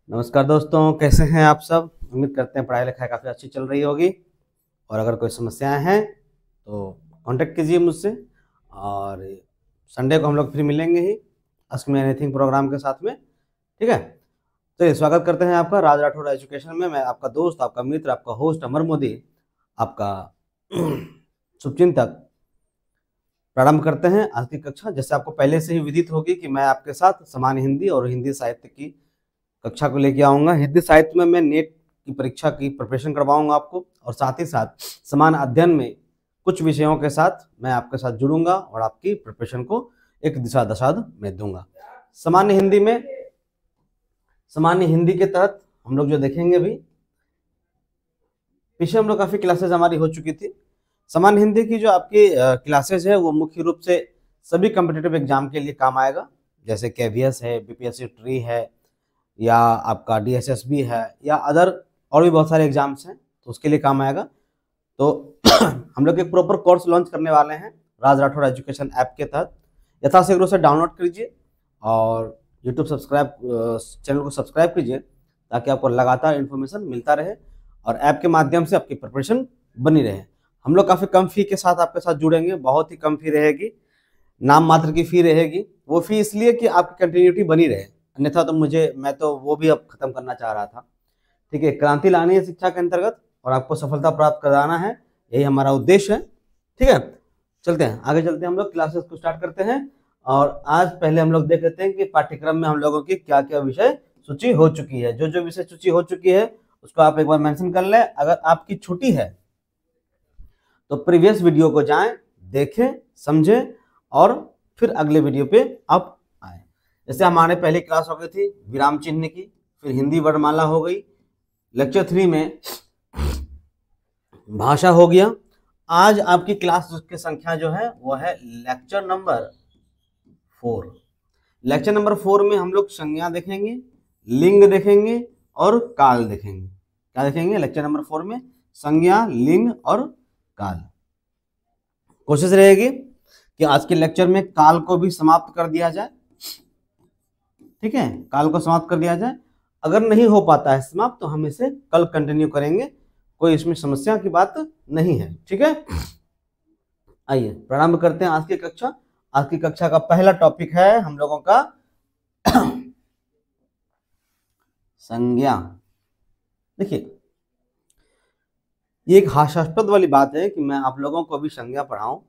नमस्कार दोस्तों, कैसे हैं आप सब। उम्मीद करते हैं पढ़ाई लिखाई काफ़ी अच्छी चल रही होगी। और अगर कोई समस्याएं हैं तो कांटेक्ट कीजिए मुझसे। और संडे को हम लोग फिर मिलेंगे he ask me anything programme के साथ में। ठीक है, चलिए स्वागत करते हैं आपका राज राठौड़ एजुकेशन में। मैं आपका दोस्त, आपका मित्र, आपका होस्ट अमर मोदी, आपका शुभचिंतक। प्रारंभ करते हैं आज की कक्षा। जैसे आपको पहले से ही विदित होगी कि मैं आपके साथ सामान्य हिंदी और हिंदी साहित्य की कक्षा को लेके आऊँगा। हिंदी साहित्य में मैं नेट की परीक्षा की प्रिपरेशन करवाऊँगा आपको, और साथ ही साथ समान अध्ययन में कुछ विषयों के साथ मैं आपके साथ जुड़ूंगा और आपकी प्रिपरेशन को एक दिशा दशा में दूंगा। सामान्य हिंदी के तहत हम लोग जो देखेंगे भी, पीछे हम लोग काफ़ी क्लासेज हमारी हो चुकी थी। सामान्य हिंदी की जो आपकी क्लासेज है वो मुख्य रूप से सभी कॉम्पिटिटिव एग्जाम के लिए काम आएगा। जैसे केवीएस है, बीपीएससी ट्री है, या आपका डीएसएसबी है, या अदर और भी बहुत सारे एग्जाम्स हैं, तो उसके लिए काम आएगा। तो हम लोग एक प्रॉपर कोर्स लॉन्च करने वाले हैं राज राठौड़ एजुकेशन ऐप के तहत। यथाशीघ्र से डाउनलोड कीजिए और यूट्यूब चैनल को सब्सक्राइब कीजिए, ताकि आपको लगातार इन्फॉर्मेशन मिलता रहे और ऐप के माध्यम से आपकी प्रिपरेशन बनी रहे। हम लोग काफ़ी कम फी के साथ आपके साथ जुड़ेंगे, बहुत ही कम फी रहेगी, नाम मात्र की फी रहेगी। वो फी इसलिए कि आपकी कंटिन्यूटी बनी रहे, अन्यथा तो मैं तो वो भी अब खत्म करना चाह रहा था। ठीक है, क्रांति लानी है शिक्षा के अंतर्गत और आपको सफलता प्राप्त कराना है, यही हमारा उद्देश्य है। ठीक है, चलते हैं आगे, चलते हैं हम लोग क्लासेस को स्टार्ट करते हैं। और आज पहले हम लोग देख लेते हैं कि पाठ्यक्रम में हम लोगों की क्या क्या विषय सूची हो चुकी है। जो जो विषय सूची हो चुकी है उसको आप एक बार मेंशन कर लें। अगर आपकी छुट्टी है तो प्रीवियस वीडियो को जाएं, देखें, समझें और फिर अगले वीडियो पे आप आए। जैसे हमारे पहली क्लास हो गई थी विराम चिन्ह की, फिर हिंदी वर्णमाला हो गई, लेक्चर 3 में भाषा हो गया। आज आपकी क्लास की संख्या जो है वो है लेक्चर नंबर 4। लेक्चर नंबर 4 में हम लोग संज्ञा देखेंगे, लिंग देखेंगे और काल देखेंगे। क्या देखेंगे लेक्चर नंबर 4 में? संज्ञा, लिंग और काल। कोशिश रहेगी कि आज के लेक्चर में काल को भी समाप्त कर दिया जाए। ठीक है, काल को समाप्त कर दिया जाए। अगर नहीं हो पाता है समाप्त तो हम इसे कल कंटिन्यू करेंगे, कोई इसमें समस्या की बात नहीं है। ठीक है, आइए प्रारंभ करते हैं आज की कक्षा। आज की कक्षा का पहला टॉपिक है हम लोगों का संज्ञा। देखिए, ये एक हास्यास्पद वाली बात है कि मैं आप लोगों को भी संज्ञा पढ़ाऊं।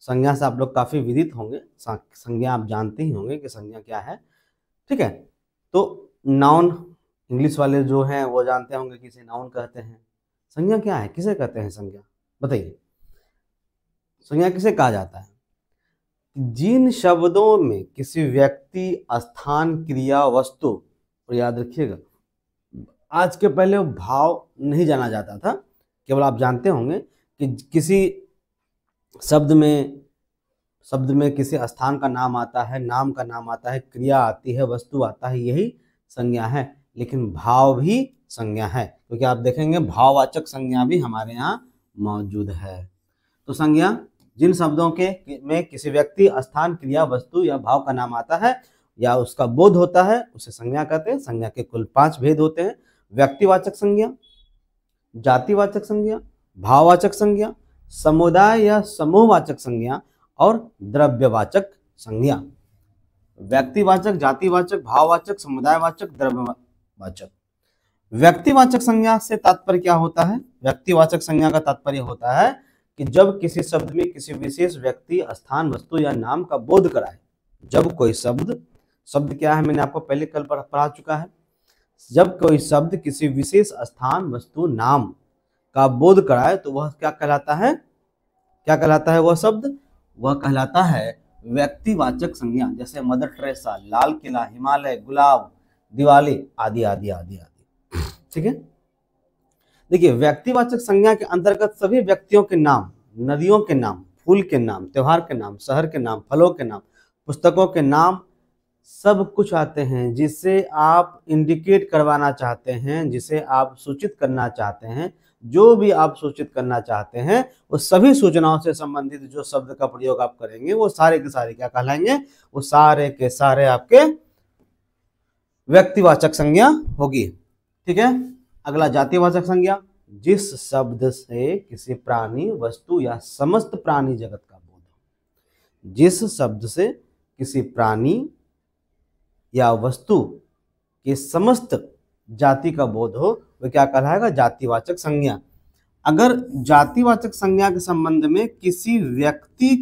संज्ञा से आप लोग काफी विदित होंगे, संज्ञा आप जानते ही होंगे कि संज्ञा क्या है। ठीक है, तो नाउन इंग्लिश वाले जो हैं वो जानते होंगे किसे नाउन कहते हैं। संज्ञा क्या है, किसे कहते हैं संज्ञा, बताइए। संज्ञा किसे कहा जाता है? जिन शब्दों में किसी व्यक्ति, स्थान, क्रिया, वस्तु, और याद रखिएगा आज के पहले भाव नहीं जाना जाता था, केवल आप जानते होंगे कि किसी शब्द में किसी स्थान का नाम आता है, नाम का नाम आता है, क्रिया आती है, वस्तु आता है, यही संज्ञा है। लेकिन भाव भी संज्ञा है, क्योंकि आप देखेंगे भाववाचक संज्ञा भी हमारे यहाँ मौजूद है। तो संज्ञा जिन शब्दों में किसी व्यक्ति, स्थान, क्रिया, वस्तु या भाव का नाम आता है या उसका बोध होता है उसे संज्ञा कहते हैं। संज्ञा के कुल 5 भेद होते हैं: व्यक्तिवाचक संज्ञा, जातिवाचक संज्ञा, भाववाचक संज्ञा, समुदाय या समूहवाचक संज्ञा और द्रव्यवाचक संज्ञा। व्यक्तिवाचक, जातिवाचक, भाववाचक, समुदायवाचक, द्रव्यवाचक। व्यक्तिवाचक संज्ञा से तात्पर्य क्या होता है? व्यक्तिवाचक संज्ञा का तात्पर्य होता है कि जब किसी शब्द में किसी विशेष व्यक्ति, स्थान, वस्तु या नाम का बोध कराए। जब कोई शब्द क्या है, मैंने आपको पहले कल पढ़ा चुका है। जब कोई शब्द किसी विशेष स्थान, वस्तु, नाम का बोध कराए तो वह क्या कहलाता है? क्या कहलाता है वह शब्द? वह कहलाता है व्यक्तिवाचक संज्ञा। जैसे मदर टेरेसा, लाल किला, हिमालय, गुलाब, दिवाली आदि आदि आदि आदि। ठीक है, देखिए व्यक्तिवाचक संज्ञा के अंतर्गत सभी व्यक्तियों के नाम, नदियों के नाम, फूल के नाम, त्योहार के नाम, शहर के नाम, फलों के नाम, पुस्तकों के नाम, सब कुछ आते हैं जिसे आप इंडिकेट करवाना चाहते हैं, जिसे आप सूचित करना चाहते हैं। जो भी आप सूचित करना चाहते हैं वो सभी सूचनाओं से संबंधित जो शब्द का प्रयोग आप करेंगे वो सारे के सारे क्या कहलाएंगे? वो सारे के सारे आपके व्यक्तिवाचक संज्ञा होगी। ठीक है, अगला जातिवाचक संज्ञा, जिस शब्द से किसी प्राणी, वस्तु या समस्त प्राणी जगत का बोध हो। जिस शब्द से किसी प्राणी या वस्तु के समस्त जाति का बोध हो वह क्या कहलाएगा? जातिवाचक संज्ञा। अगर जातिवाचक संज्ञा के संबंध में किसी व्यक्ति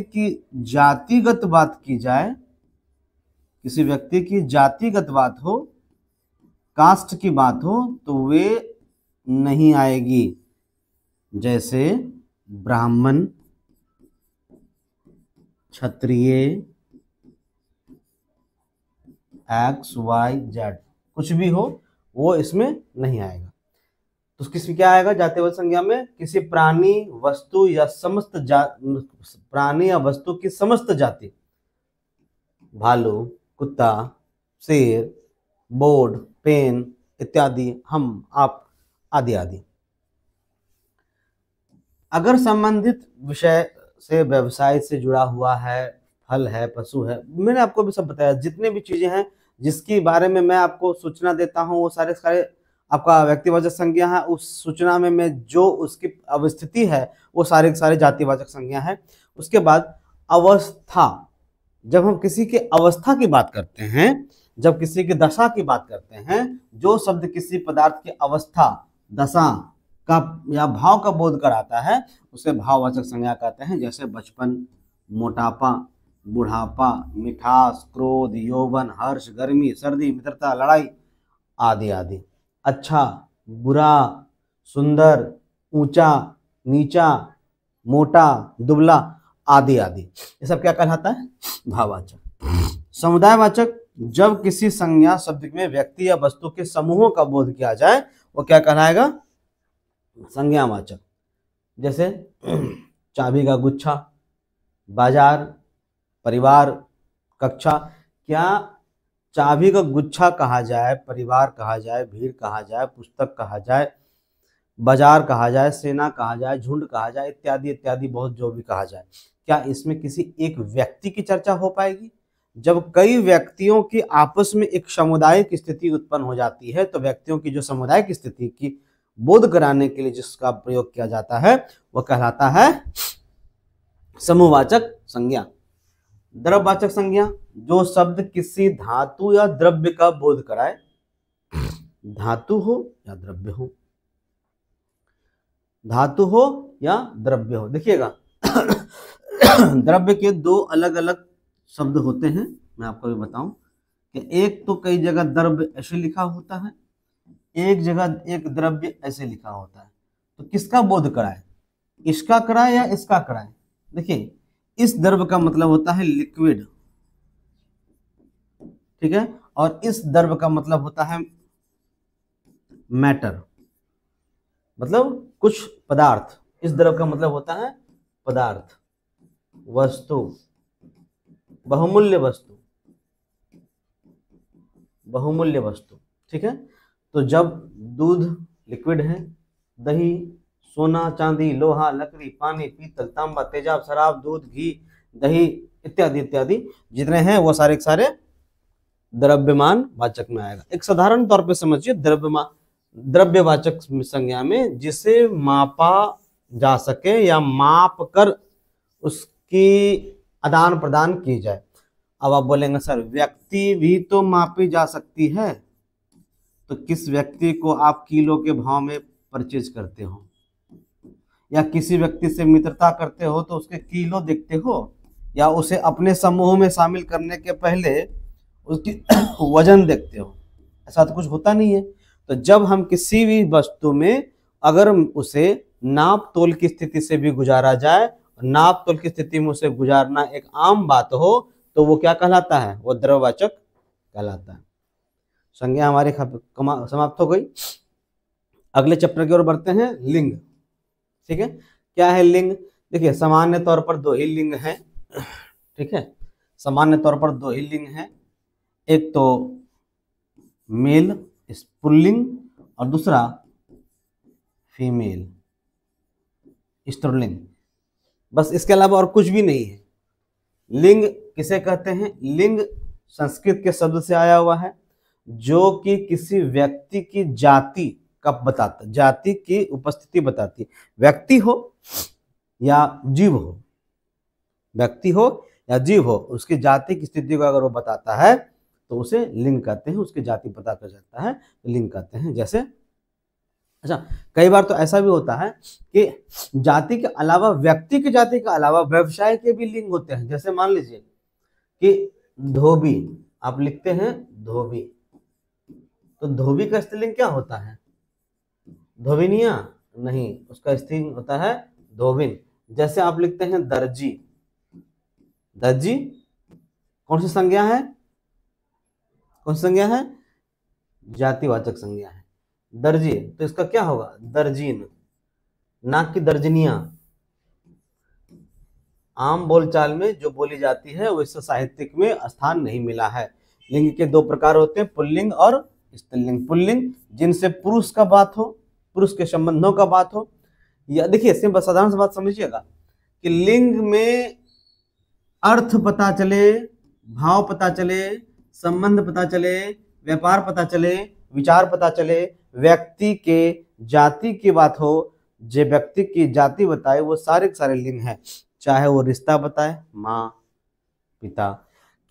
की जातिगत बात की जाए, किसी व्यक्ति की जातिगत बात हो, कास्ट की बात हो, तो वे नहीं आएगी। जैसे ब्राह्मण, क्षत्रिय, XYZ, कुछ भी हो वो इसमें नहीं आएगा। तो किसमें क्या आएगा? जातिवाचक संज्ञा में किसी प्राणी, वस्तु या प्राणी या वस्तु की समस्त जाति, भालू, कुत्ता, शेर, बोर्ड, पेन इत्यादि, हम, आप आदि आदि। अगर संबंधित विषय से, व्यवसाय से जुड़ा हुआ है, फल है, पशु है, मैंने आपको भी सब बताया, जितने भी चीजें हैं जिसके बारे में मैं आपको सूचना देता हूं वो सारे आपका व्यक्तिवाचक संज्ञा है। उस सूचना में मैं जो उसकी अवस्थिति है वो सारे जातिवाचक संज्ञा है। उसके बाद अवस्था, जब हम किसी की अवस्था की बात करते हैं, जब किसी की दशा की बात करते हैं, जो शब्द किसी पदार्थ की अवस्था, दशा का या भाव का बोध कराता है उसे भाववाचक संज्ञा कहते हैं। जैसे बचपन, मोटापा, बुढ़ापा, मिठास, क्रोध, यौवन, हर्ष, गर्मी, सर्दी, मित्रता, लड़ाई आदि आदि। अच्छा, बुरा, सुंदर, ऊंचा, नीचा, मोटा, दुबला आदि आदि, ये सब क्या कहलाता है? भाववाचक। समुदायवाचक, जब किसी संज्ञा शब्द में व्यक्ति या वस्तु के समूहों का बोध किया जाए वो क्या कहलाएगा? संज्ञावाचक। जैसे चाबी का गुच्छा, बाजार, परिवार, कक्षा। क्या चाबी का गुच्छा कहा जाए, परिवार कहा जाए, भीड़ कहा जाए, पुस्तक कहा जाए, बाजार कहा जाए, सेना कहा जाए, झुंड कहा जाए, इत्यादि इत्यादि, बहुत जो भी कहा जाए, क्या इसमें किसी एक व्यक्ति की चर्चा हो पाएगी? जब कई व्यक्तियों की आपस में एक सामुदायिक स्थिति उत्पन्न हो जाती है तो व्यक्तियों की जो सामुदायिक स्थिति की बोध कराने के लिए जिसका प्रयोग किया जाता है वह कहलाता है समूहवाचक संज्ञा। द्रव्यवाचक संज्ञा, जो शब्द किसी धातु या द्रव्य का बोध कराए, धातु हो या द्रव्य हो, धातु हो या द्रव्य हो। देखिएगा द्रव्य के दो अलग अलग शब्द होते हैं, मैं आपको भी बताऊं कि एक तो कई जगह द्रव्य ऐसे लिखा होता है, एक जगह एक द्रव्य ऐसे लिखा होता है। तो किसका बोध कराए? इसका कराए या इसका कराए? देखिए, इस द्रव्य का मतलब होता है लिक्विड, ठीक है, और इस द्रव्य का मतलब होता है मैटर, मतलब कुछ पदार्थ। इस द्रव्य का मतलब होता है पदार्थ, वस्तु, बहुमूल्य वस्तु, बहुमूल्य वस्तु, ठीक है। तो जब दूध लिक्विड है, दही, सोना, चांदी, लोहा, लकड़ी, पानी, पीतल, तांबा, तेजाब, शराब, दूध, घी, दही इत्यादि इत्यादि जितने हैं वो सारे के सारे द्रव्यमान वाचक में आएगा। एक साधारण तौर पे समझिए, द्रव्यवाचक संज्ञा में जिसे मापा जा सके या माप कर उसकी आदान प्रदान की जाए। अब आप बोलेंगे सर व्यक्ति भी तो मापी जा सकती है, तो किस व्यक्ति को आप किलो के भाव में परचेज करते हो या किसी व्यक्ति से मित्रता करते हो तो उसके किलो देखते हो या उसे अपने समूह में शामिल करने के पहले उसकी वजन देखते हो? ऐसा तो कुछ होता नहीं है। तो जब हम किसी भी वस्तु में अगर उसे नाप तोल की स्थिति से भी गुजारा जाए, नाप तोल की स्थिति में उसे गुजारना एक आम बात हो, तो वो क्या कहलाता है? वो द्रव्यवाचक कहलाता है। संज्ञा हमारी समाप्त हो गई। अगले चैप्टर की ओर बढ़ते हैं, लिंग। ठीक है, क्या है लिंग? देखिए, सामान्य तौर पर दो ही लिंग हैं, ठीक है, सामान्य तौर पर दो ही लिंग हैं। एक तो मेल पुल्लिंग और दूसरा फीमेल स्त्रीलिंग, बस इसके अलावा और कुछ भी नहीं है। लिंग किसे कहते हैं? लिंग संस्कृत के शब्द से आया हुआ है जो कि किसी व्यक्ति की जाति का बताता, जाति की उपस्थिति बताती, व्यक्ति हो या जीव हो, व्यक्ति हो या जीव हो, उसकी जाति की स्थिति को अगर वो बताता है तो उसे लिंग कहते हैं, उसकी जाति पता कर सकता है तो लिंग कहते हैं। जैसे अच्छा, कई बार तो ऐसा भी होता है कि जाति के अलावा, व्यक्ति की जाति के अलावा व्यवसाय के भी लिंग होते हैं। जैसे मान लीजिए कि धोबी, आप लिखते हैं धोबी, तो धोबी का स्त्रीलिंग क्या होता है? धोबिनिया नहीं, उसका स्त्रीलिंग होता है धोबिन। जैसे आप लिखते हैं दर्जी, दर्जी कौन सी संज्ञा है? कौन सी संज्ञा है? जातिवाचक संज्ञा है। दर्जी, तो इसका क्या होगा? दर्जीन, नाक की दर्जनिया। आम बोलचाल में जो बोली जाती है वैसे साहित्यिक में स्थान नहीं मिला है। लिंग के दो प्रकार होते हैं, पुल्लिंग और स्त्रीलिंग। पुल्लिंग जिनसे पुरुष का बात हो, पुरुष के संबंधों का बात हो, या देखिए सिंपल साधारण सी बात समझिएगा कि लिंग में अर्थ पता चले, भाव पता चले, संबंध पता चले, व्यापार पता चले, विचार पता चले, व्यक्ति के जाति की बात हो, जो व्यक्ति की जाति बताए वो सारे के सारे लिंग हैं। चाहे वो रिश्ता बताए, माँ पिता,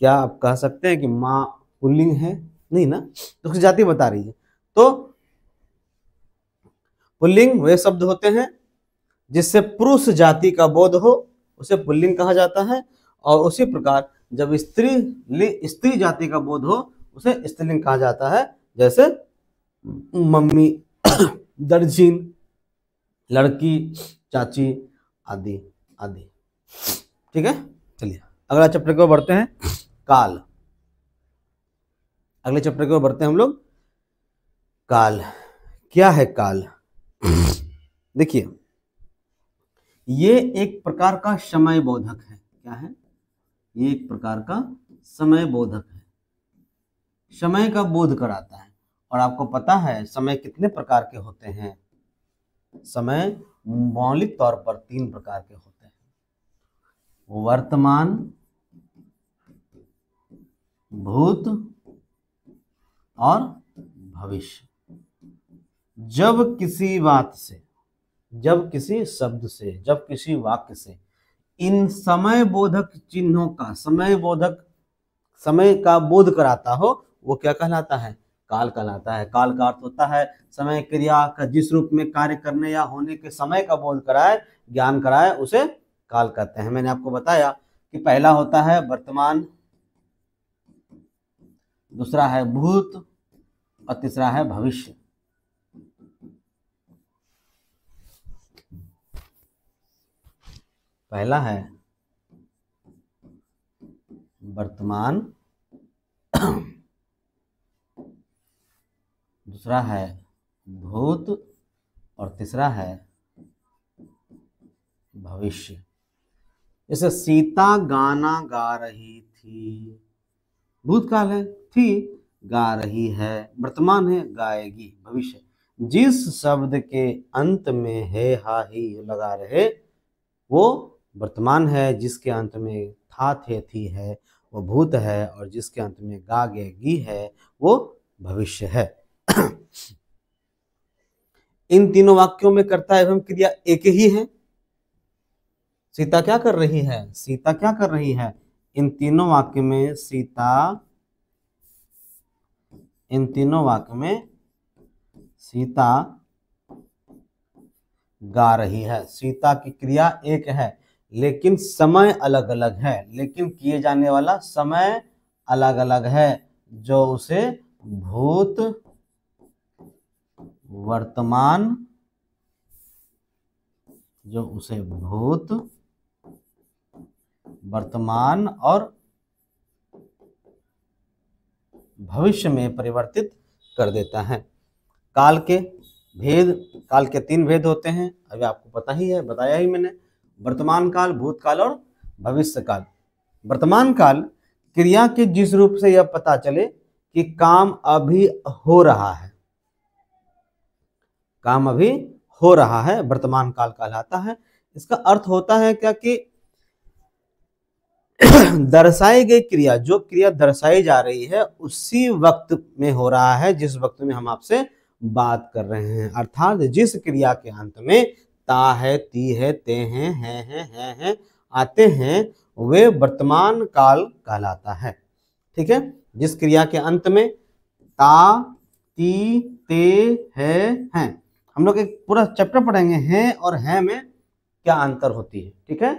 क्या आप कह सकते हैं कि माँ पुल्लिंग है? नहीं ना, तो उसकी जाति बता रही है। तो पुल्लिंग वे शब्द होते हैं जिससे पुरुष जाति का बोध हो, उसे पुल्लिंग कहा जाता है। और उसी प्रकार जब स्त्री जाति का बोध हो उसे स्त्रीलिंग कहा जाता है। जैसे मम्मी, दर्जीन, लड़की, चाची आदि आदि। ठीक है, चलिए अगला चैप्टर की ओर बढ़ते हैं, काल। अगले चैप्टर की ओर बढ़ते हैं हम लोग, काल। क्या है काल? देखिए, ये एक प्रकार का समय बोधक है। क्या है? ये एक प्रकार का समय बोधक है, समय का बोध कराता है। और आपको पता है समय कितने प्रकार के होते हैं? समय मौलिक तौर पर 3 प्रकार के होते हैं, वर्तमान, भूत और भविष्य। जब किसी बात से, जब किसी शब्द से, जब किसी वाक्य से इन समय बोधक चिन्हों का, समय बोधक, समय का बोध कराता हो, वो क्या कहलाता है? काल कहलाता है। काल का अर्थ होता है समय क्रिया का जिस रूप में कार्य करने या होने के समय का बोध कराए, ज्ञान कराए, उसे काल कहते हैं। मैंने आपको बताया कि पहला होता है वर्तमान, दूसरा है भूत और तीसरा है भविष्य। पहला है वर्तमान, दूसरा है भूत और तीसरा है भविष्य। जैसे सीता गाना गा रही थी, भूतकाल है, थी, गा रही है, वर्तमान है, गाएगी, भविष्य। जिस शब्द के अंत में है हा ही लगा रहे वो वर्तमान है, जिसके अंत में था थे थी है वो भूत है, और जिसके अंत में गा गे गी है वो भविष्य है। इन तीनों वाक्यों में कर्ता एवं क्रिया एक ही है। सीता क्या कर रही है? सीता क्या कर रही है? इन तीनों वाक्य में सीता, इन तीनों वाक्य में सीता गा रही है। सीता की क्रिया एक है लेकिन समय अलग अलग है, लेकिन किए जाने वाला समय अलग अलग है, जो उसे भूत, वर्तमान, जो उसे भूत, वर्तमान और भविष्य में परिवर्तित कर देता है। काल के भेद, काल के 3 भेद होते हैं, अभी आपको पता ही है, बताया ही मैंने, वर्तमान काल, भूतकाल और भविष्य काल। वर्तमान काल क्रिया के जिस रूप से यह पता चले कि काम अभी हो रहा है, काम अभी हो रहा है, वर्तमान काल कहलाता है। इसका अर्थ होता है क्या कि दर्शाई गई क्रिया, जो क्रिया दर्शाई जा रही है उसी वक्त में हो रहा है जिस वक्त में हम आपसे बात कर रहे हैं। अर्थात जिस क्रिया के अंत में ता है, ती है, ते हैं आते हैं वे वर्तमान काल कहलाता है। ठीक है, जिस क्रिया के अंत में ता, ती, ते, हैं, हम लोग एक पूरा चैप्टर पढ़ेंगे हैं और हैं में क्या अंतर होती है। ठीक है,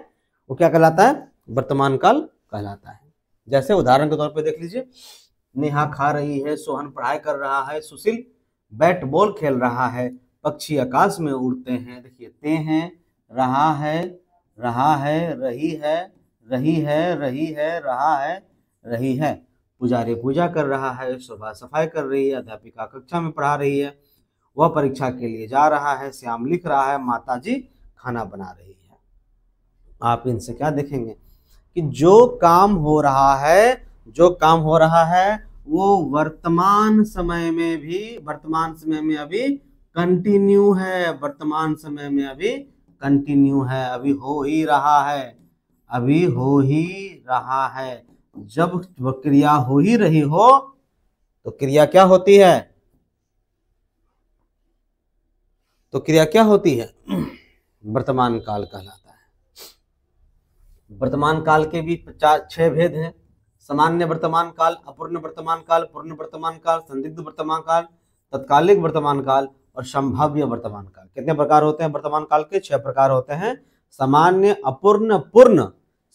वो क्या कहलाता है? वर्तमान काल कहलाता है। जैसे उदाहरण के तौर पे देख लीजिए, नेहा खा रही है, सोहन पढ़ाई कर रहा है, सुशील बैट बॉल खेल रहा है, पक्षी आकाश में उड़ते हैं। देखिए, ते हैं, रहा है, रही है, रही है, रही है, रहा है, रही है। पुजारी पूजा कर रहा है, सुबह सफाई कर रही है, अध्यापिका कक्षा में पढ़ा रही है, वह परीक्षा के लिए जा रहा है, श्याम लिख रहा है, माताजी खाना बना रही है। आप इनसे क्या देखेंगे कि जो काम हो रहा है वो वर्तमान समय में अभी कंटिन्यू है, अभी हो ही रहा है। जब वह क्रिया हो ही रही हो तो क्रिया क्या होती है? वर्तमान काल कहलाता है। वर्तमान काल के भी 6 भेद हैं। सामान्य वर्तमान काल, अपूर्ण वर्तमान काल, पूर्ण वर्तमान काल, संदिग्ध वर्तमान काल, तत्कालिक वर्तमान काल और संभाव्य वर्तमान काल। कितने प्रकार होते हैं वर्तमान काल के? 6 प्रकार होते हैं। सामान्य, अपूर्ण, पूर्ण,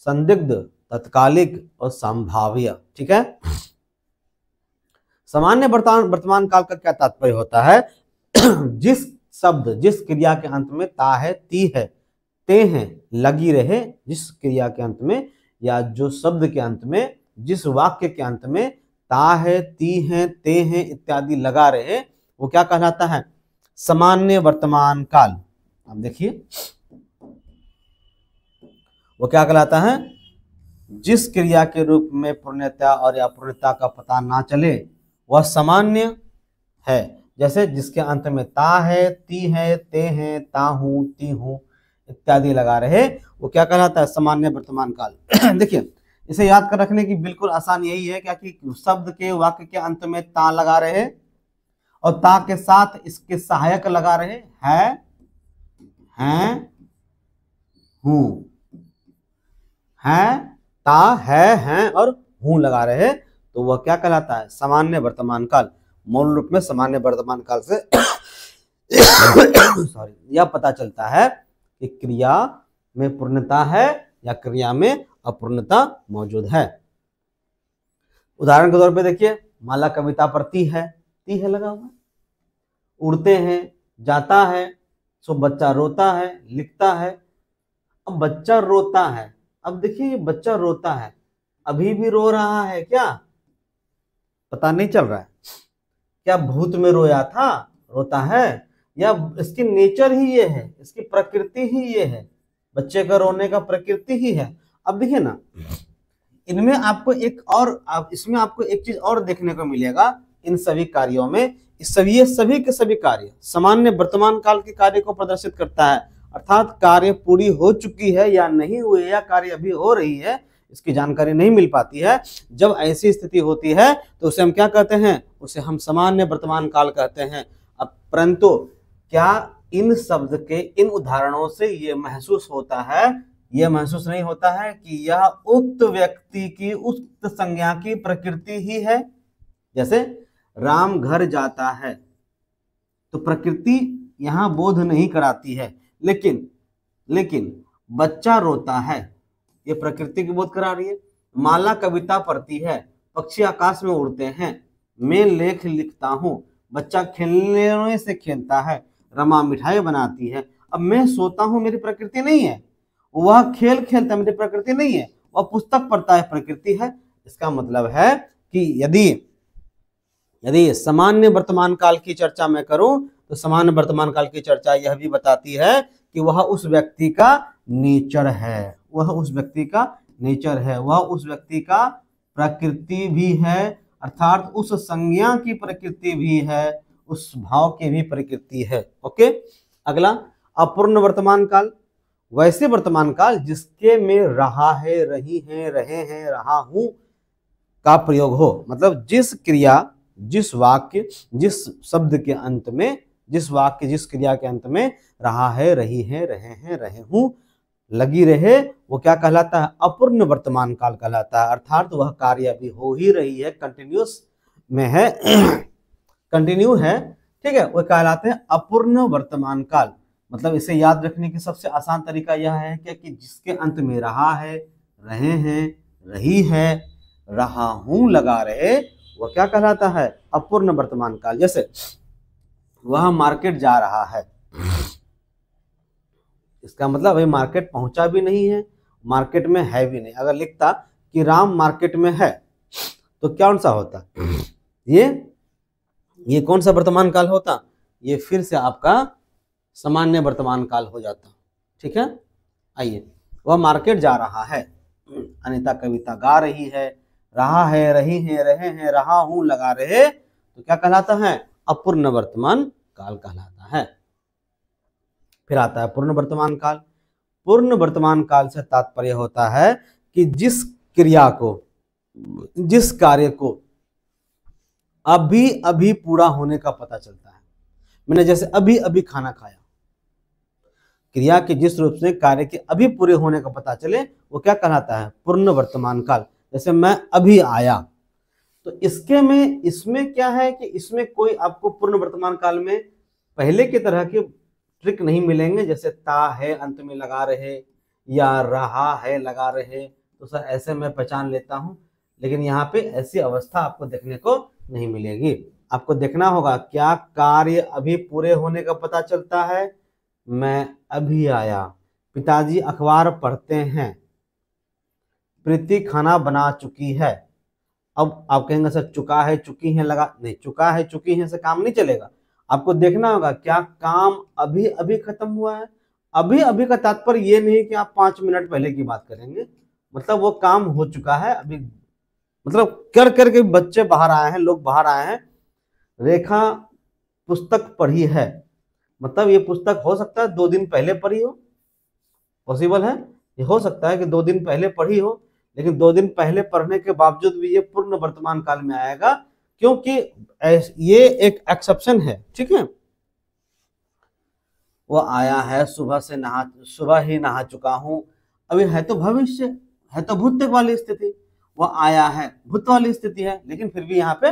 संदिग्ध, तत्कालिक और संभाव्य। ठीक है, सामान्य वर्तमान काल का क्या तात्पर्य होता है? जिस क्रिया के अंत में ता है, ती है, ते हैं लगी रहे, जिस क्रिया के अंत में या जो शब्द के अंत में, जिस वाक्य के अंत में ता है, ती है, ते हैं इत्यादि लगा रहे, वो क्या कहलाता है? सामान्य वर्तमान काल। अब देखिए, वो क्या कहलाता है? जिस क्रिया के रूप में पूर्णता और अपूर्णता का पता ना चले वह सामान्य है। जैसे जिसके अंत में ता है, ती है, ते हैं, ता हूं, ती हूं इत्यादि लगा रहे, वो क्या कहलाता है? सामान्य वर्तमान काल। देखिए, इसे याद कर रखने की बिल्कुल आसान यही है क्या कि शब्द के, वाक्य के अंत में ता लगा रहे और ता के साथ इसके सहायक लगा रहे है, हैं, हूं, है, ता, है, हैं और हूं लगा रहे, तो वह क्या कहलाता है? सामान्य वर्तमान काल। मूल रूप में सामान्य वर्तमान काल से यह पता चलता है कि क्रिया में पूर्णता है या क्रिया में अपूर्णता मौजूद है। उदाहरण के तौर पे देखिए, माला कविता पर ती है लगा हुआ, उड़ते हैं, जाता है, सो बच्चा रोता है, लिखता है। अब बच्चा रोता है, अब देखिए बच्चा रोता है, अभी भी रो रहा है क्या? पता नहीं चल रहा है। क्या भूत में रोया था, रोता है, या इसकी नेचर ही ये है, इसकी प्रकृति ही ये है, बच्चे का रोने का प्रकृति ही है। अब देखिए ना, इनमें आपको इसमें आपको एक चीज और देखने को मिलेगा। इन सभी कार्यों में सभी के सभी कार्य सामान्य वर्तमान काल के कार्य को प्रदर्शित करता है। अर्थात कार्य पूरी हो चुकी है या नहीं हुई है या कार्य अभी हो रही है, इसकी जानकारी नहीं मिल पाती है। जब ऐसी स्थिति होती है तो उसे हम क्या कहते हैं? उसे हम सामान्य वर्तमान काल कहते हैं। अब परंतु क्या इन शब्द के, इन उदाहरणों से ये महसूस होता है, यह महसूस नहीं होता है कि यह उक्त व्यक्ति की, उक्त संज्ञा की प्रकृति ही है? जैसे राम घर जाता है, तो प्रकृति यहां बोध नहीं कराती है, लेकिन बच्चा रोता है, ये प्रकृति की बोध करा रही है। माला कविता पढ़ती है, पक्षी आकाश में उड़ते हैं, मैं लेख लिखता हूं, बच्चा खेलने से खेलता है, रमा मिठाई बनाती है। अब मैं सोता हूं, मेरी प्रकृति नहीं है, वह खेल खेलता है, मेरी प्रकृति नहीं है, वह पुस्तक पढ़ता है, प्रकृति है। इसका मतलब है कि यदि सामान्य वर्तमान काल की चर्चा मैं करूं तो सामान्य वर्तमान काल की चर्चा यह भी बताती है कि वह उस व्यक्ति का नेचर है, वह उस व्यक्ति का प्रकृति भी है, अर्थात उस संज्ञा की प्रकृति भी है, उस भाव की भी प्रकृति है। ओके, अगला अपूर्ण वर्तमान काल। वैसे वर्तमान काल जिसके में रहा है, रही है, रहे हैं, रहा हूं का प्रयोग हो। मतलब जिस क्रिया, जिस वाक्य, जिस शब्द के अंत में, जिस वाक्य, जिस क्रिया के अंत में रहा है, रही है, रहे हैं, रहे हूं लगी रहे, वो क्या कहलाता है? अपूर्ण वर्तमान काल कहलाता है। अर्थात वह कार्य अभी हो ही रही है, कंटिन्यूस में है, कंटिन्यू है, ठीक है, वो कहलाते हैं अपूर्ण वर्तमान काल। मतलब इसे याद रखने की सबसे आसान तरीका यह है कि जिसके अंत में रहा है, रहे हैं, रही है, रहा हूं लगा रहे, वह क्या कहलाता है? अपूर्ण वर्तमान काल। जैसे वह मार्केट जा रहा है, इसका मतलब भाई मार्केट पहुंचा भी नहीं है, मार्केट में है भी नहीं। अगर लिखता कि राम मार्केट में है तो कौन सा होता? ये कौन सा वर्तमान काल होता? ये फिर से आपका सामान्य वर्तमान काल हो जाता। ठीक है, आइए, वह मार्केट जा रहा है, अनीता कविता गा रही है, रहा है, रही है, रहे हैं, रहा हूं लगा रहे, तो क्या कहलाता है? अपूर्ण वर्तमान काल कहलाता है। फिर आता है पूर्ण वर्तमान काल। पूर्ण वर्तमान काल से तात्पर्य होता है कि जिस क्रिया को, जिस कार्य को अभी अभी पूरा होने का पता चलता है। मैंने जैसे अभी अभी खाना खाया, क्रिया के जिस रूप से कार्य के अभी पूरे होने का पता चले, वो क्या कहलाता है? पूर्ण वर्तमान काल। जैसे मैं अभी आया, तो इसमें क्या है कि इसमें कोई आपको पूर्ण वर्तमान काल में पहले की तरह के ट्रिक नहीं मिलेंगे, जैसे ता है अंत में लगा रहे या रहा है लगा रहे, तो सर ऐसे मैं पहचान लेता हूं, लेकिन यहाँ पे ऐसी अवस्था आपको देखने को नहीं मिलेगी। आपको देखना होगा क्या कार्य अभी पूरे होने का पता चलता है? मैं अभी आया, पिताजी अखबार पढ़ते हैं, प्रीति खाना बना चुकी है। अब आप कहेंगे सर चुका है, चुकी है लगा, नहीं, चुका है, चुकी है से काम नहीं चलेगा। आपको देखना होगा क्या काम अभी अभी खत्म हुआ है। अभी अभी का तात्पर्य ये नहीं कि आप 5 मिनट पहले की बात करेंगे, मतलब वो काम हो चुका है अभी, मतलब कर करके बच्चे बाहर आए हैं, लोग बाहर आए हैं। रेखा पुस्तक पढ़ी है, मतलब ये पुस्तक हो सकता है 2 दिन पहले पढ़ी हो, पॉसिबल है, ये हो सकता है कि 2 दिन पहले पढ़ी हो, लेकिन 2 दिन पहले पढ़ने के बावजूद भी ये पूर्ण वर्तमान काल में आएगा, क्योंकि ये एक एक्सेप्शन है। ठीक है, वो आया है, सुबह ही नहा चुका हूं, अभी है तो भविष्य, है तो भूत वाली स्थिति, वो आया है भूत वाली स्थिति है, लेकिन फिर भी यहाँ पे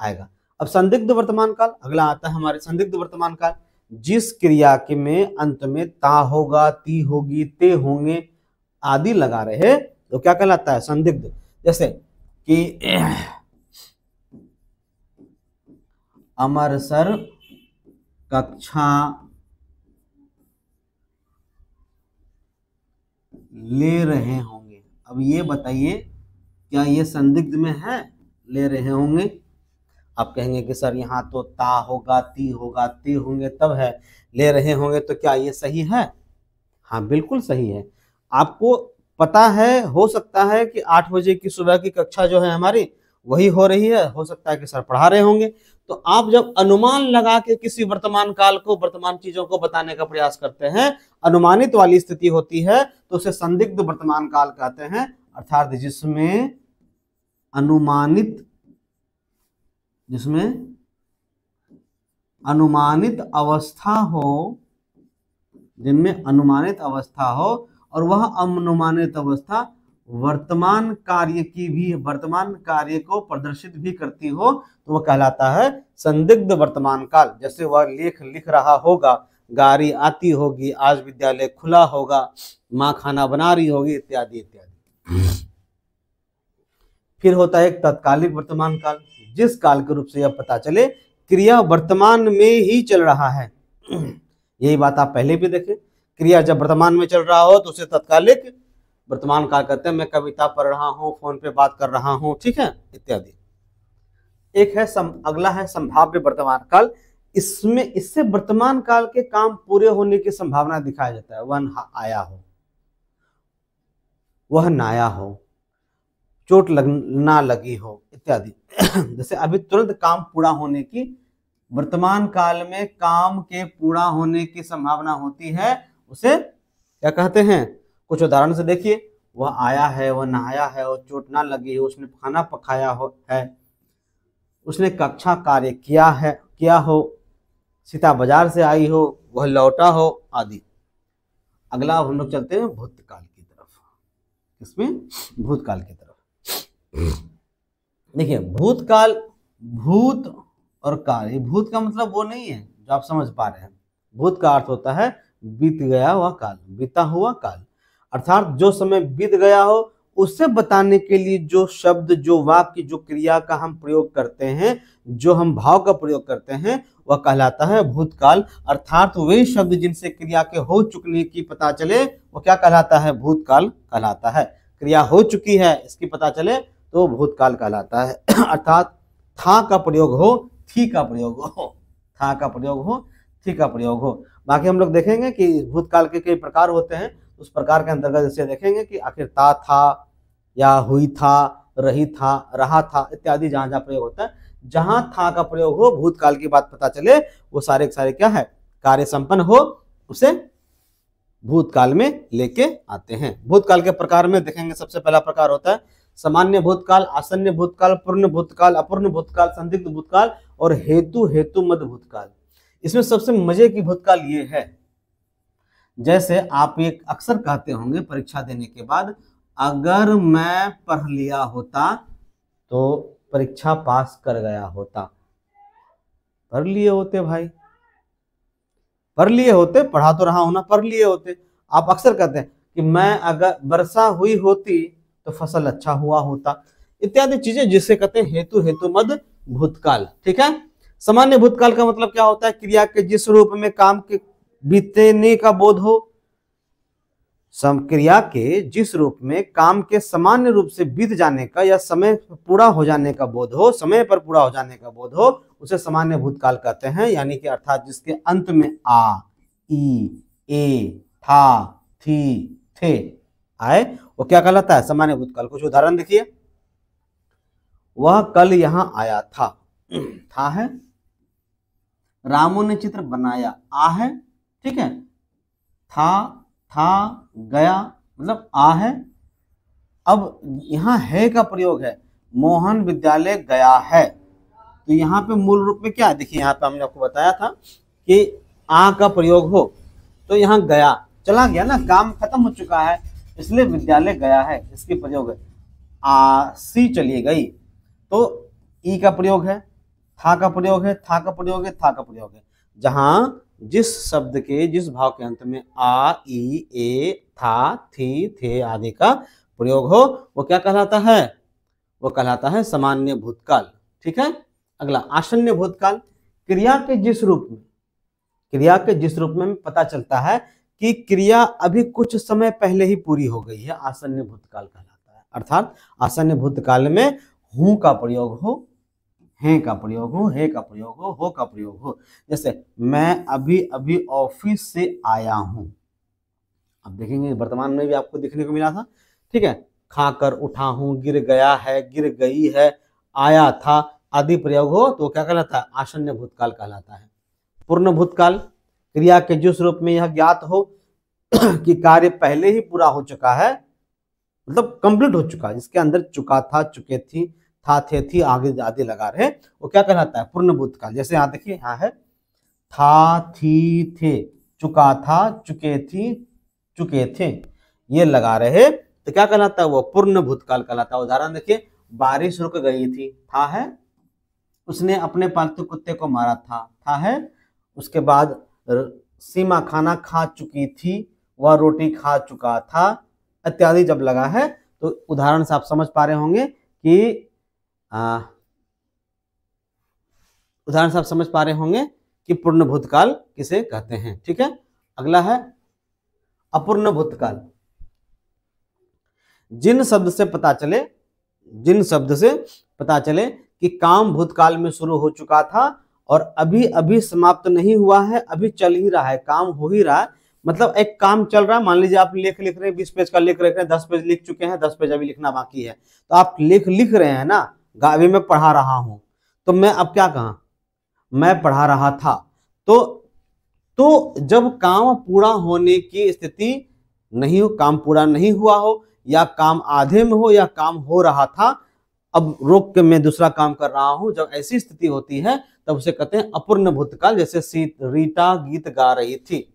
आएगा। अब संदिग्ध वर्तमान काल अगला आता है हमारे। संदिग्ध वर्तमान काल जिस क्रिया के में अंत में ता होगा, ती होगी, ते होंगे आदि लगा रहे, तो क्या कहलाता है? संदिग्ध। जैसे कि अमर सर कक्षा ले रहे होंगे। अब ये बताइए क्या ये संदिग्ध में है? ले रहे होंगे। आप कहेंगे कि सर यहाँ तो ता होगा, ती होगा, ते होंगे तब है, ले रहे होंगे तो क्या ये सही है? हाँ बिल्कुल सही है। आपको पता है, हो सकता है कि 8 बजे की सुबह की कक्षा जो है हमारी वही हो रही है, हो सकता है कि सर पढ़ा रहे होंगे। तो आप जब अनुमान लगा के किसी वर्तमान काल को, वर्तमान चीजों को बताने का प्रयास करते हैं, अनुमानित वाली स्थिति होती है, तो उसे संदिग्ध वर्तमान काल कहते हैं। अर्थात जिसमें अनुमानित अवस्था हो, जिनमें अनुमानित अवस्था हो और वह अनुमानित अवस्था वर्तमान कार्य को प्रदर्शित भी करती हो, तो वह कहलाता है संदिग्ध वर्तमान काल। जैसे वह लेख लिख रहा होगा, गाड़ी आती होगी, आज विद्यालय खुला होगा, माँ खाना बना रही होगी, इत्यादि इत्यादि। फिर होता है एक तत्कालिक वर्तमान काल, जिस काल के रूप से यह पता चले क्रिया वर्तमान में ही चल रहा है। यही बात आप पहले भी देखें, क्रिया जब वर्तमान में चल रहा हो तो उसे तत्कालिक वर्तमान काल कहते हैं। मैं कविता पढ़ रहा हूँ, फोन पे बात कर रहा हूँ, ठीक है, इत्यादि। एक है अगला है संभाव्य वर्तमान काल। इससे वर्तमान काल के काम पूरे होने की संभावना दिखाया जाता है। वह आया हो, वह नाया हो, चोट ना लगी हो, इत्यादि। जैसे अभी तुरंत काम पूरा होने की, वर्तमान काल में काम के पूरा होने की संभावना होती है, उसे क्या कहते हैं? कुछ उदाहरण से देखिए। वह आया है, वह नहाया है, वह चोट ना लगी है, उसने खाना पकाया हो है, उसने कक्षा कार्य किया हो, सीता बाजार से आई हो, वह लौटा हो, आदि। अगला अब हम लोग चलते हैं भूतकाल की तरफ। इसमें भूतकाल की तरफ देखिए, भूतकाल, भूत और काल, ये भूत का मतलब वो नहीं है जो आप समझ पा रहे हैं। भूत का अर्थ होता है बीत गया हुआ काल, बीता हुआ काल, अर्थात जो समय बीत गया हो उससे बताने के लिए जो शब्द, जो वाक्य, जो क्रिया का हम प्रयोग करते हैं, जो हम भाव का प्रयोग करते हैं, वह कहलाता है भूतकाल। अर्थात वे शब्द जिनसे क्रिया के हो चुकने की पता चले, वो क्या कहलाता है? भूतकाल कहलाता है। क्रिया हो चुकी है इसकी पता चले तो भूतकाल कहलाता है। अर्थात था का प्रयोग हो, थी का प्रयोग हो, था का प्रयोग हो, थी का प्रयोग हो। बाकी हम लोग देखेंगे कि भूतकाल के कई प्रकार होते हैं। उस प्रकार के अंतर्गत जैसे देखेंगे कि आखिर था या हुई था, रही था, रहा था इत्यादि जहां जहां प्रयोग होता है, जहां था का प्रयोग हो, भूतकाल की बात पता चले, वो सारे के सारे क्या है? कार्य संपन्न हो, उसे भूतकाल में लेके आते हैं। भूतकाल के प्रकार में देखेंगे, सबसे पहला प्रकार होता है सामान्य भूतकाल, आसन्न भूतकाल, पूर्ण भूतकाल, अपूर्ण भूतकाल, संदिग्ध भूतकाल और हेतु मद भूतकाल। इसमें सबसे मजे की भूतकाल ये है, जैसे आप एक अक्सर कहते होंगे परीक्षा देने के बाद, अगर मैं पढ़ लिया होता तो परीक्षा पास कर गया होता। पढ़ लिए होते भाई, पढ़ लिए होते, पढ़ा तो रहा हूं ना, पढ़ लिए होते। आप अक्सर कहते हैं कि मैं अगर वर्षा हुई होती तो फसल अच्छा हुआ होता, इत्यादि चीजें जिससे कहते हैं हेतु मद भूतकाल। ठीक है। सामान्य भूतकाल का मतलब क्या होता है? क्रिया के जिस रूप में काम के बीतने का बोध हो, क्रिया के जिस रूप में काम के सामान्य रूप से बीत जाने का या समय पूरा हो जाने का बोध हो, समय पर पूरा हो जाने का बोध हो, उसे सामान्य भूतकाल कहते हैं। यानी कि अर्थात जिसके अंत में आ, ई, ए, था, थी, थे आए, वो क्या कहलाता है? सामान्य भूतकाल। कुछ उदाहरण देखिए। वह कल यहां आया था है, रामू ने चित्र बनाया, आ है, ठीक है, था गया, मतलब आ है। अब यहां है का प्रयोग है, मोहन विद्यालय गया है, तो यहाँ पे मूल रूप में क्या है? देखिए यहाँ पे हमने आपको बताया था कि आ का प्रयोग हो तो यहाँ गया, चला गया ना, काम खत्म हो चुका है, इसलिए विद्यालय गया है, इसकी प्रयोग है। सी चली गई तो ई का प्रयोग है, था का प्रयोग है, था का प्रयोग है, था का प्रयोग है। जहां जिस शब्द के, जिस भाव के अंत में आ, ई, ए, था, थी, थे आदि का प्रयोग हो, वो क्या कहलाता है? वो कहलाता है सामान्य भूतकाल। ठीक है। अगला आसन्न भूतकाल। क्रिया के जिस रूप में पता चलता है कि क्रिया अभी कुछ समय पहले ही पूरी हो गई है, आसन्न भूतकाल कहलाता है। अर्थात आसन्न भूतकाल में हूं का प्रयोग हो, हैं का प्रयोग हो, हे का प्रयोग हो का प्रयोग हो। जैसे मैं अभी अभी ऑफिस से आया हूं, अब देखेंगे वर्तमान में भी आपको देखने को मिला था। ठीक है। खाकर उठा हूं, गिर गया है, गिर गई है, आया था आदि प्रयोग हो तो क्या कहलाता है? आसन्न भूतकाल कहलाता है। पूर्ण भूतकाल। क्रिया के जिस रूप में यह ज्ञात हो कि कार्य पहले ही पूरा हो चुका है, मतलब कंप्लीट हो चुका है, जिसके अंदर चुका था, चुके थी, था, थे, थी आगे आदि लगा रहे, वो क्या कहलाता है? पूर्ण भूतकाल। जैसे यहाँ देखिए, यहाँ है था, थी, थे, चुका था, चुके थी, चुके थे, ये लगा रहे तो क्या कहलाता है? वो पूर्ण भूतकाल कहलाता है। उदाहरण देखिए, बारिश रुक गई थी, था है, उसने अपने पालतू कुत्ते को मारा था है, उसके बाद सीमा खाना खा चुकी थी, वह रोटी खा चुका था इत्यादि जब लगा है तो उदाहरण से आप समझ पा रहे होंगे कि पूर्ण भूतकाल किसे कहते हैं। ठीक है। अगला है अपूर्ण भूतकाल। जिन शब्द से पता चले कि काम भूतकाल में शुरू हो चुका था और अभी अभी समाप्त नहीं हुआ है, अभी चल ही रहा है, काम हो ही रहा है, मतलब एक काम चल रहा है। मान लीजिए आप लिख रहे हैं, 20 पेज का लिख रहे हैं, 10 पेज लिख चुके हैं, 10 पेज अभी लिखना बाकी है, तो आप लिख रहे हैं ना, अभी मैं पढ़ा रहा हूं, तो मैं अब क्या कहा? मैं पढ़ा रहा था। तो जब काम पूरा होने की स्थिति नहीं हो, काम पूरा नहीं हुआ हो, या काम आधे में हो, या काम हो रहा था अब रोक के मैं दूसरा काम कर रहा हूं, जब ऐसी स्थिति होती है तब उसे कहते हैं अपूर्ण भूतकाल। जैसे रीटा गीत गा रही थी,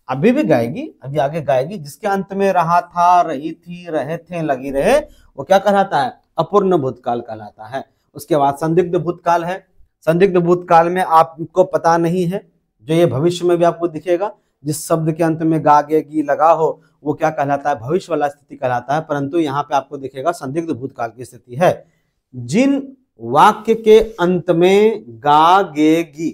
अभी भी गाएगी, अभी आगे गाएगी, जिसके अंत में रहा था, रही थी, रहे थे, लगी रहे, वो क्या कहलाता है? अपूर्ण भूतकाल कहलाता है। उसके बाद संदिग्ध भूतकाल है। संदिग्ध भूतकाल में आपको पता नहीं है, जो ये भविष्य में भी आपको दिखेगा, जिस शब्द के अंत में गा गे गी लगा हो वो क्या कहलाता है? भविष्य वाला स्थिति कहलाता है। परंतु यहाँ पे आपको दिखेगा संदिग्ध भूतकाल की स्थिति है। जिन वाक्य के अंत में गा गे गी,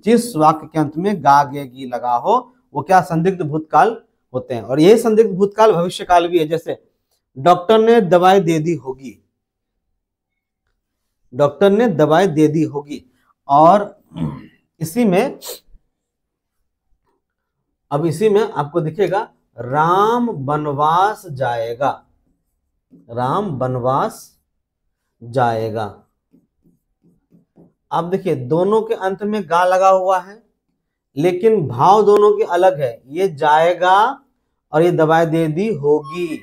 जिस वाक्य के अंत में गा गे गी लगा हो वो क्या? संदिग्ध भूतकाल होते हैं। और ये संदिग्ध भूतकाल भविष्य काल भी है। जैसे डॉक्टर ने दवाई दे दी होगी, डॉक्टर ने दवाई दे दी होगी। और इसी में अब इसी में आपको दिखेगा राम वनवास जाएगा, राम वनवास जाएगा। अब देखिए दोनों के अंत में गा लगा हुआ है, लेकिन भाव दोनों के अलग है। ये जाएगा और ये दवाई दे दी होगी,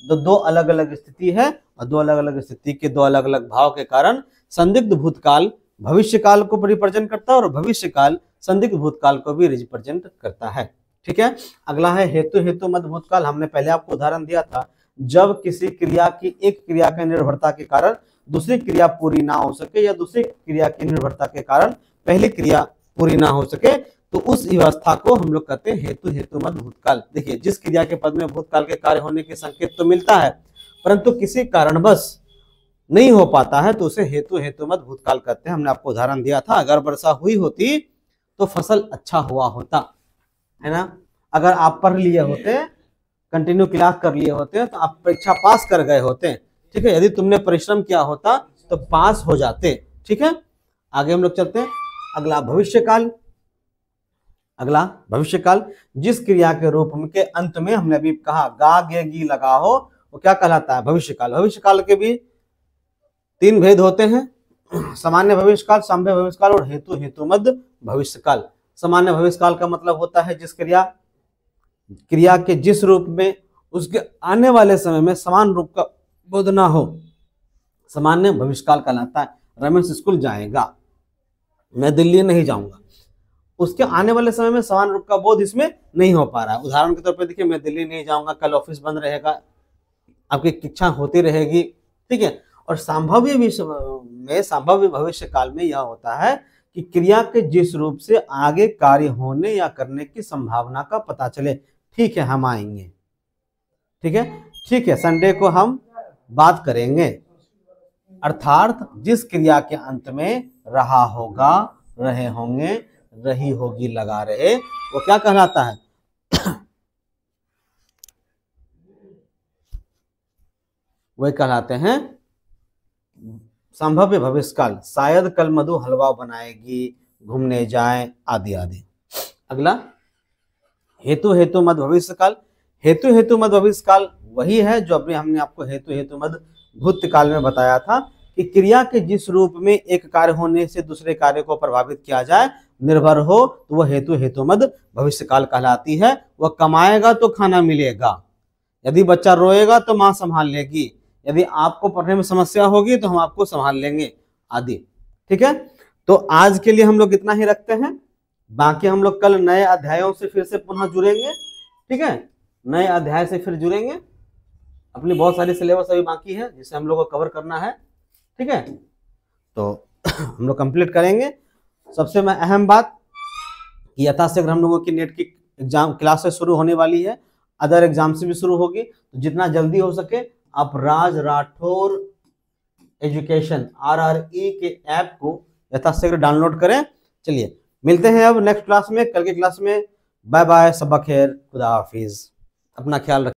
तो दो अलग अलग स्थिति है, और दो अलग अलग स्थिति के दो अलग अलग भाव के कारण संदिग्ध भूतकाल भविष्य काल को रिप्रेजेंट करता है और भविष्य काल संदिग्ध भूतकाल को भी रिप्रेजेंट करता है। ठीक है, अगला है हेतु हेतु मद भूतकाल। हमने पहले आपको उदाहरण दिया था, जब किसी क्रिया की एक क्रिया के निर्भरता के कारण दूसरी क्रिया पूरी ना हो सके, या दूसरी क्रिया की निर्भरता के कारण पहली क्रिया पूरी ना हो सके, तो उस व्यवस्था को हम लोग कहते हैं हेतु हेतु मद भूतकाल। देखिए जिस क्रिया के पद में भूतकाल के कार्य होने के संकेत तो मिलता है, परंतु किसी कारणवश नहीं हो पाता है, तो उसे हेतु हेतु मद भूतकाल कहते हैं। हमने आपको उदाहरण दिया था, अगर वर्षा हुई होती तो फसल अच्छा हुआ होता, है ना। अगर आप पढ़ लिए होते, कंटिन्यू क्लास कर लिए होते, तो आप परीक्षा पास कर गए होते। ठीक है, यदि तुमने परिश्रम किया होता तो पास हो जाते। ठीक है, आगे हम लोग चलते हैं। अगला भविष्यकाल। अगला भविष्यकाल, जिस क्रिया के रूप के अंत में हमने अभी कहा गा गे गी लगा हो, वो क्या कहलाता है? भविष्यकाल। भविष्यकाल के भी तीन भेद होते हैं, सामान्य भविष्यकाल, संभव भविष्यकाल और हेतु हेतुमद भविष्यकाल। सामान्य भविष्यकाल का मतलब होता है जिस क्रिया के जिस रूप में उसके आने वाले समय में समान रूप का बोध ना हो, सामान्य भविष्यकाल कहलाता है। रमेश स्कूल जाएगा, मैं दिल्ली नहीं जाऊंगा, उसके आने वाले समय में समान रूप का बोध इसमें नहीं हो पा रहा है। उदाहरण के तौर पर देखिए, मैं दिल्ली नहीं जाऊंगा, कल ऑफिस बंद रहेगा, आपकी इच्छा होती रहेगी। ठीक है, और संभाव्य भविष्य काल में यह होता है कि क्रिया के जिस रूप से आगे कार्य होने या करने की संभावना का पता चले। ठीक है, हम आएंगे। ठीक है, ठीक है, संडे को हम बात करेंगे। अर्थात जिस क्रिया के अंत में रहा होगा, रहे होंगे, रही होगी लगा रहे, वो क्या कहलाता है? वही कहलाते हैं संभाव्य भविष्यकाल। शायद कल मधु हलवा बनाएगी, घूमने जाए, आदि आदि। अगला हेतु हेतु मद भविष्यकाल। हेतु हेतु मद भविष्यकाल वही है जो अभी हमने आपको हेतु हेतु मद भूतकाल में बताया था, कि क्रिया के जिस रूप में एक कार्य होने से दूसरे कार्य को प्रभावित किया जाए, निर्भर हो, तो वह हेतु हेतु मद भविष्यकाल कहलाती है। वह कमाएगा तो खाना मिलेगा, यदि बच्चा रोएगा तो माँ संभाल लेगी, यदि आपको पढ़ने में समस्या होगी तो हम आपको संभाल लेंगे, आदि। ठीक है, तो आज के लिए हम लोग इतना ही रखते हैं। बाकी हम लोग कल नए अध्यायों से फिर से पुनः जुड़ेंगे। ठीक है, नए अध्याय से फिर जुड़ेंगे। अपनी बहुत सारी सिलेबस अभी बाकी है जिसे हम लोग को कवर करना है। ठीक है, तो हम लोग कंप्लीट करेंगे। सबसे अहम बात, यथाशीघ्र हम लोगों की नेट की एग्जाम क्लासेस शुरू होने वाली है, अदर एग्जाम से भी शुरू होगी, तो जितना जल्दी हो सके आप राज राठौर एजुकेशन RRE के ऐप को यथाशीघ्र डाउनलोड करें। चलिए मिलते हैं अब नेक्स्ट क्लास में, कल की क्लास में। बाय बाय, सबा खैर, खुदा हाफिज, अपना ख्याल रखें।